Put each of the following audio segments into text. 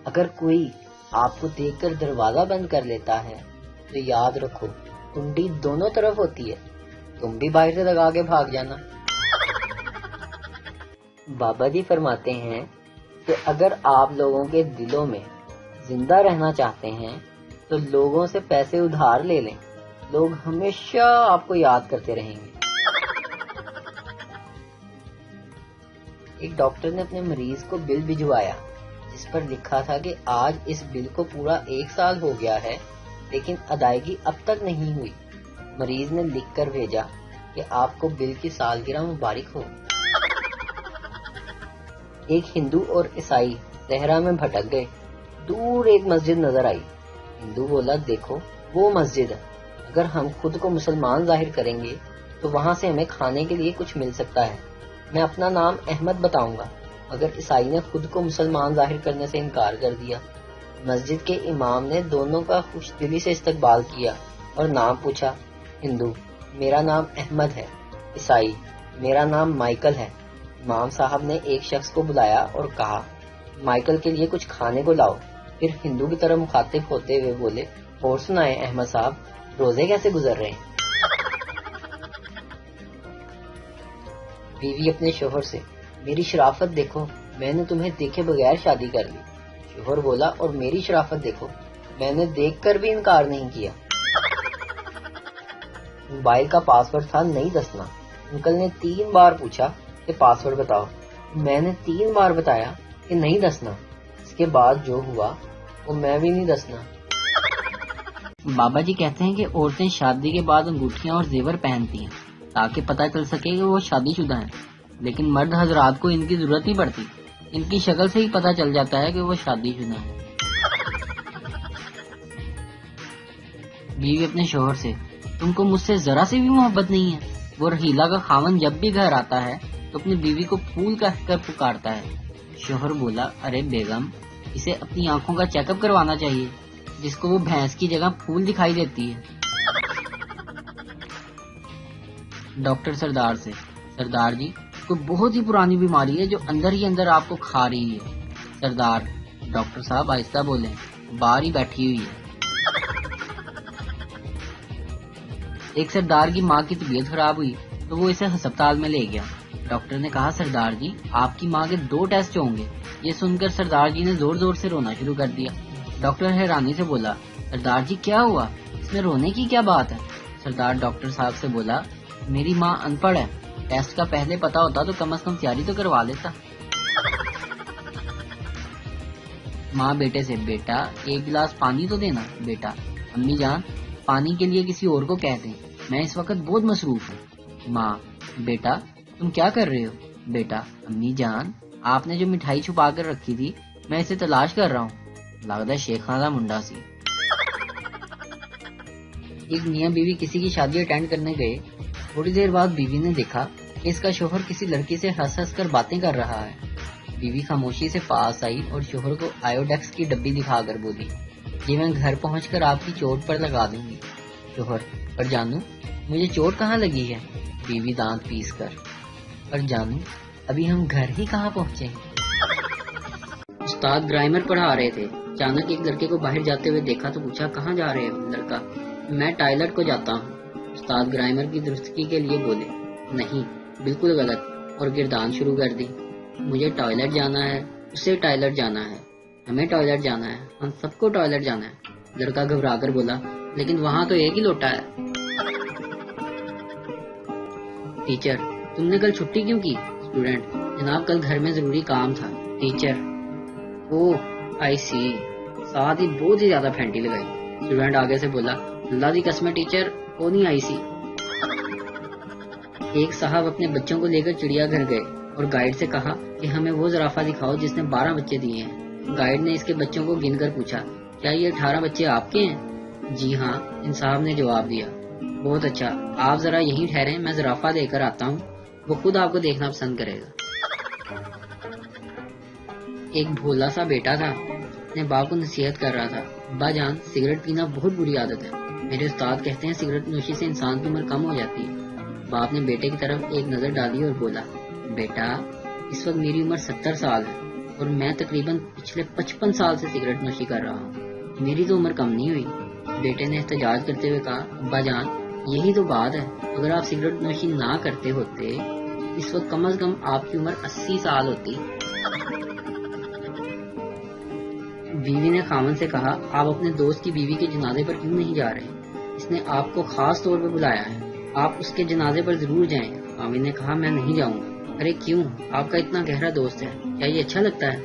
اگر کوئی آپ کو دیکھ کر دروازہ بند کر لیتا ہے تو یاد رکھو کنڈی دونوں طرف ہوتی ہے، تم بھی باہر سے لگا کے بھاگ جانا۔ بابا جی فرماتے ہیں کہ اگر آپ لوگوں کے دلوں میں زندہ رہنا چاہتے ہیں تو لوگوں سے پیسے ادھار لے لیں، لوگ ہمیشہ آپ کو یاد کرتے رہیں گے۔ ایک ڈاکٹر نے اپنے مریض کو بل بھجوایا جس پر لکھا تھا کہ آج اس بل کو پورا 1 سال ہو گیا ہے لیکن ادائیگی اب تک نہیں ہوئی۔ مریض نے لکھ کر بھیجا کہ آپ کو بل کی سالگرہ مبارک ہو۔ ایک ہندو اور عیسائی صحرا میں بھٹک گئے، دور ایک مسجد نظر آئی۔ ہندو بولا دیکھو وہ مسجد ہے، اگر ہم خود کو مسلمان ظاہر کریں گے تو وہاں سے ہمیں کھانے کے لیے کچھ مل سکتا ہے، میں اپنا نام احمد بتاؤں گا۔ مگر عیسائی نے خود کو مسلمان ظاہر کرنے سے انکار کر دیا۔ مسجد کے امام نے دونوں کا خوش دلی سے استقبال کیا اور نام پوچھا۔ ہندو میرا نام احمد ہے، عیسائی میرا نام مائیکل ہے۔ امام صاحب نے ایک شخص کو بلایا اور کہا مائیکل کے لیے کچھ کھانے کو لاؤ۔ پھر ہندو کی طرف مخاطب ہوتے ہوئے بولے اور سنائیں احمد صاحب روزے کیسے گزر رہے ہیں؟ بیوی اپنے شوہر سے میری شرافت دیکھو، میں نے تمہیں دیکھے بغیر شادی کر لی۔ شوہر بولا اور میری شرافت دیکھو، میں نے دیکھ کر بھی انکار نہیں کیا۔ موبائل کا پاسورڈ تھا نہیں دسنا۔ انکل نے 3 بار پوچھا کہ پاسورڈ بتاؤ، میں نے 3 بار بتایا کہ نہیں دسنا۔ اس کے بعد جو ہوا وہ میں بھی نہیں دسنا۔ بابا جی کہتے ہیں کہ عورتیں شادی کے بعد انگوٹھیاں اور زیور پہنتی ہیں تاکہ پتہ چل سکے کہ وہ شادی شدہ ہیں، لیکن مرد حضرات کو ان کی ضرورت نہیں پڑتی، ان کی شکل سے ہی پتہ چل جاتا ہے کہ وہ شادی شدہ ہیں۔ بیوی اپنے شوہر سے تم کو مجھ سے ذرا سی بھی محبت نہیں ہے؟ وہ رحیلہ کا خاوند جب بھی گھر آتا ہے تو اپنی بیوی کو پھول کہہ کر پکارتا ہے۔ شوہر بولا ارے بیگم اسے اپنی آنکھوں کا چیک اپ کروانا چاہیے، جس کو وہ بھینس کی جگہ پھول دکھائی دیتی ہے۔ ڈاکٹر سردار سے سردار جی کوئی بہت ہی پرانی بیماری ہے جو اندر ہی اندر آپ کو کھا رہی ہے۔ سردار ڈاکٹر صاحب آہستہ بولیں، باہر ہی بیٹھی ہوئی ہے۔ ایک سردار کی ماں کی طبیعت خراب ہوئی تو وہ اسے ہسپتال میں لے گیا۔ ڈاکٹر نے کہا سردار جی آپ کی ماں کے 2 ٹیسٹ ہوں گے۔ یہ سن کر سردار جی نے زور زور سے رونا شروع کر دیا۔ ڈاکٹر حیرانی سے بولا سردار جی کیا ہوا، اس میں رونے کی کیا بات ہے؟ سردار ڈاکٹر صاحب سے بولا میری ماں ان پڑھ ہے، ٹیسٹ کا پہلے پتا ہوتا تو کم از کم تیاری تو کروا لیتا۔ ماں بیٹے سے بیٹا 1 گلاس پانی تو دینا۔ بیٹا امی جان پانی کے لیے کسی اور کو کہہ دیں، میں اس وقت بہت مصروف ہوں۔ ماں بیٹا تم کیا کر رہے ہو؟ بیٹا امی جان آپ نے جو مٹھائی چھپا کر رکھی تھی میں اسے تلاش کر رہا ہوں، لگتا ہے شیخ خانہ منڈا سی۔ ایک میاں بیوی کسی کی شادی اٹینڈ کرنے گئے، تھوڑی دیر بعد بیوی نے دیکھا کہ اس کا شوہر کسی لڑکی سے ہنس ہنس کر باتیں کر رہا ہے۔ بیوی خاموشی سے پاس آئی اور شوہر کو آیوڈیکس کی ڈبی دکھا کر بولی یہ میں گھر پہنچ کر آپ کی چوٹ پر لگا دوں گی۔ شوہر پر جانو مجھے چوٹ کہاں لگی ہے؟ بیوی دانت پیس کر پر جانو ابھی ہم گھر ہی کہاں پہنچے ہیں۔ استاد گرامر پڑھا رہے تھے، اچانک ایک لڑکے کو باہر جاتے ہوئے دیکھا تو پوچھا کہاں جا رہے ہو؟ لڑکا میں ٹائلٹ کو جاتا ہوں۔ استاد گرامر کی درستگی کے لیے بولے نہیں بالکل غلط، اور گردان شروع کر دی۔ مجھے ٹوائلٹ جانا ہے، اسے ٹوائلٹ جانا ہے، ہمیں ٹوائلٹ جانا ہے، ہم سب کو ٹوائلٹ جانا ہے۔ لڑکا گھبرا کر بولا لیکن وہاں تو ایک ہی لوٹا ہے۔ ٹیچر تم نے کل چھٹی کیوں کی؟ اسٹوڈنٹ جناب کل گھر میں ضروری کام تھا۔ ٹیچر اوہ آئی سی، ساتھ ہی بہت ہی زیادہ پھینٹی لگائی۔ اسٹوڈنٹ آگے سے بولا اللہ دی قسم ٹیچر وہ نہیں آئی سی۔ ایک صاحب اپنے بچوں کو لے کر چڑیا گھر گئے اور گائیڈ سے کہا کہ ہمیں وہ زرافہ دکھاؤ جس نے 12 بچے دیے ہیں۔ گائیڈ نے اس کے بچوں کو گن کر پوچھا کیا یہ 18 بچے آپ کے ہیں؟ جی ہاں، ان صاحب نے جواب دیا۔ بہت اچھا، آپ ذرا یہیں ٹھہریں، میں زرافہ لے کر آتا ہوں، وہ خود آپ کو دیکھنا پسند کرے گا۔ ایک بھولا سا بیٹا تھا، اپنے باپ کو نصیحت کر رہا تھا ابا جان سگریٹ پینا بہت بری عادت ہے، میرے استاد کہتے ہیں سگریٹ نوشی سے انسان کی عمر کم ہو جاتی ہے۔ باپ نے بیٹے کی طرف ایک نظر ڈالی اور بولا بیٹا اس وقت میری عمر 70 سال ہے اور میں تقریباً پچھلے 55 سال سے سگریٹ نوشی کر رہا ہوں، میری تو عمر کم نہیں ہوئی۔ بیٹے نے احتجاج کرتے ہوئے کہا، ابا جان یہی تو بات ہے، اگر آپ سگریٹ نوشی نہ کرتے ہوتے اس وقت کم از کم آپ کی عمر 80 سال ہوتی۔ بیوی نے خاوند سے کہا، آپ اپنے دوست کی بیوی کے جنازے پر کیوں نہیں جا رہے؟ اس نے آپ کو خاص طور پر بلایا ہے، آپ اس کے جنازے پر ضرور جائیں۔ خاوند نے کہا، میں نہیں جاؤں گا۔ ارے کیوں؟ آپ کا اتنا گہرا دوست ہے، کیا یہ اچھا لگتا ہے؟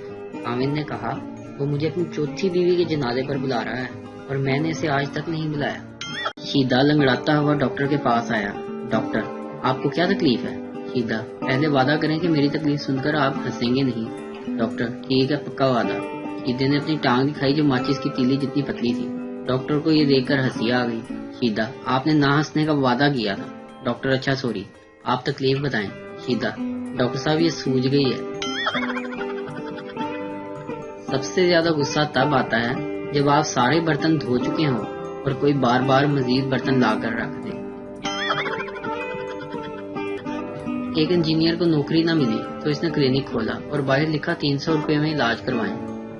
خاوند نے کہا، وہ مجھے اپنی چوتھی بیوی کے جنازے پر بلا رہا ہے اور میں نے اسے آج تک نہیں بلایا۔ شیدا لنگڑاتا ہوا ڈاکٹر کے پاس آیا۔ ڈاکٹر، آپ کو کیا تکلیف ہے؟ شیدا، پہلے وعدہ کریں کہ میری تکلیف سن کر آپ ہنسیں گے نہیں۔ ڈاکٹر، ٹھیک ہے، پکا وعدہ۔ شیدے نے اپنی ٹانگ دکھائی جو ماچس کی تیلی جتنی پتلی تھی۔ ڈاکٹر کو یہ دیکھ کر ہنسی آ گئی۔ شیدا، آپ نے نہ ہنسنے کا وعدہ کیا تھا۔ ڈاکٹر، اچھا سوری، آپ تکلیف بتائیں۔ شیدا، ڈاکٹر صاحب یہ سوج گئی ہے۔ سب سے زیادہ غصہ تب آتا ہے جب آپ سارے برتن دھو چکے ہوں اور کوئی بار بار مزید برتن لا کر رکھ دے۔ ایک انجینئر کو نوکری نہ ملی تو اس نے کلینک کھولا اور باہر لکھا 300 روپے میں علاج کروائیں،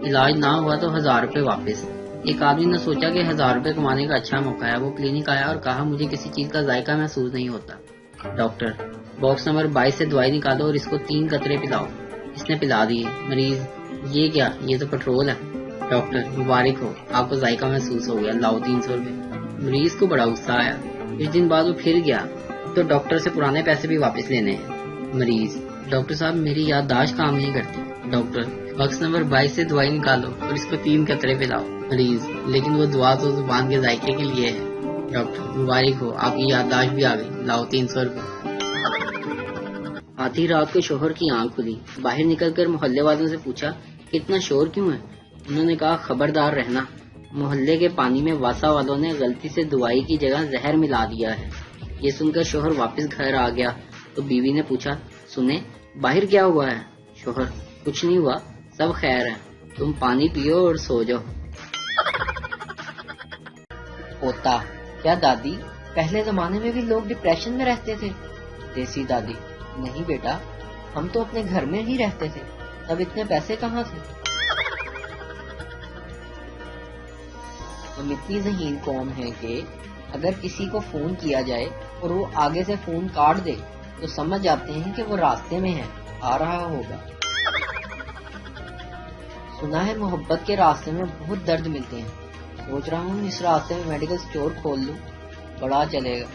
علاج نہ ہوا تو 1000 روپے واپس۔ ایک آدمی نے سوچا کہ 1000 روپے کمانے کا اچھا موقع ہے، وہ کلینک آیا اور کہا، مجھے کسی چیز کا ذائقہ محسوس نہیں ہوتا۔ ڈاکٹر، باکس نمبر 22 سے دوائی نکالو اور اس کو 3 قطرے پلاؤ۔ اس نے پلا دیے۔ مریض، یہ کیا؟ یہ تو پیٹرول ہے۔ ڈاکٹر، مبارک ہو، آپ کو ذائقہ محسوس ہو گیا، لاؤ 300 روپے۔ مریض کو بڑا غصہ آیا۔ کچھ دن بعد وہ پھر گیا تو ڈاکٹر سے پرانے پیسے بھی واپس لینے ہیں۔ مریض، ڈاکٹر صاحب میری یادداشت کام نہیں کرتی۔ ڈاکٹر، باکس نمبر 22 سے دوائی نکالو اور اس کو 3 قطرے پلاؤ۔ مریض، لیکن وہ دوا تو زبان کے ذائقے کے لیے ہے۔ ڈاکٹر، مبارک ہو، آپ کی یادداشت بھی آ گئی، لاؤ 300 روپے۔ آدھی رات کو شوہر کی آنکھ کھلی، باہر نکل کر محلے والوں سے پوچھا کہ اتنا شور کیوں ہے؟ انہوں نے کہا، خبردار رہنا، محلے کے پانی میں واسا والوں نے غلطی سے دوائی کی جگہ زہر ملا دیا ہے۔ یہ سن کر شوہر واپس گھر آ گیا تو بیوی نے پوچھا، سنیں باہر کیا ہوا ہے؟ شوہر، کچھ نہیں ہوا، سب خیر ہے، تم پانی پیو اور سو جاؤ۔ پوتا، کیا دادی پہلے زمانے میں بھی لوگ ڈپریشن میں رہتے تھے؟ دیسی دادی، نہیں بیٹا، ہم تو اپنے گھر میں ہی رہتے تھے، تب اتنے پیسے کہاں تھے؟ ہم اتنی ذہین قوم ہے کہ اگر کسی کو فون کیا جائے اور وہ آگے سے فون کاٹ دے تو سمجھ جاتے ہیں کہ وہ راستے میں ہے، آ رہا ہوگا۔ سنا ہے محبت کے راستے میں بہت درد ملتے ہیں، سوچ رہا ہوں اس راستے میں میڈیکل سٹور کھول لوں، بڑا چلے گا۔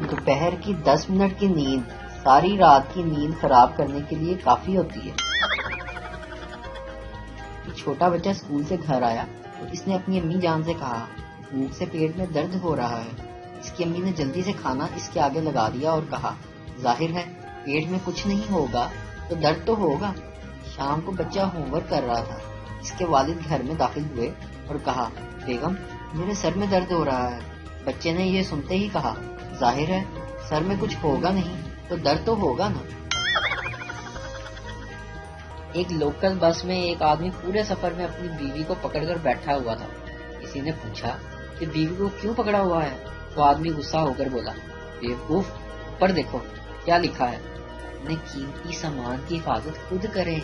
دوپہر کی 10 منٹ کی نیند ساری رات کی نیند خراب کرنے کے لیے کافی ہوتی ہے۔ چھوٹا بچہ اسکول سے گھر آیا تو اس نے اپنی امی جان سے کہا، بھوک سے پیٹ میں درد ہو رہا ہے۔ اس کی امی نے جلدی سے کھانا اس کے آگے لگا دیا اور کہا، ظاہر ہے پیٹ میں کچھ نہیں ہوگا تو درد تو ہوگا۔ شام کو بچہ ہوم ورک کر رہا تھا، اس کے والد گھر میں داخل ہوئے اور کہا، بیگم میرے سر میں درد ہو رہا ہے۔ بچے نے یہ سنتے ہی کہا، ظاہر ہے سر میں کچھ ہوگا نہیں تو درد تو ہوگا نا۔ ایک لوکل بس میں ایک آدمی پورے سفر میں اپنی بیوی کو پکڑ کر بیٹھا ہوا تھا۔ کسی نے پوچھا کہ بیوی کو کیوں پکڑا ہوا ہے؟ وہ آدمی غصہ ہو کر بولا، بیوقوف، اوپر دیکھو کیا لکھا ہے، اپنے قیمتی سامان کی حفاظت خود کریں۔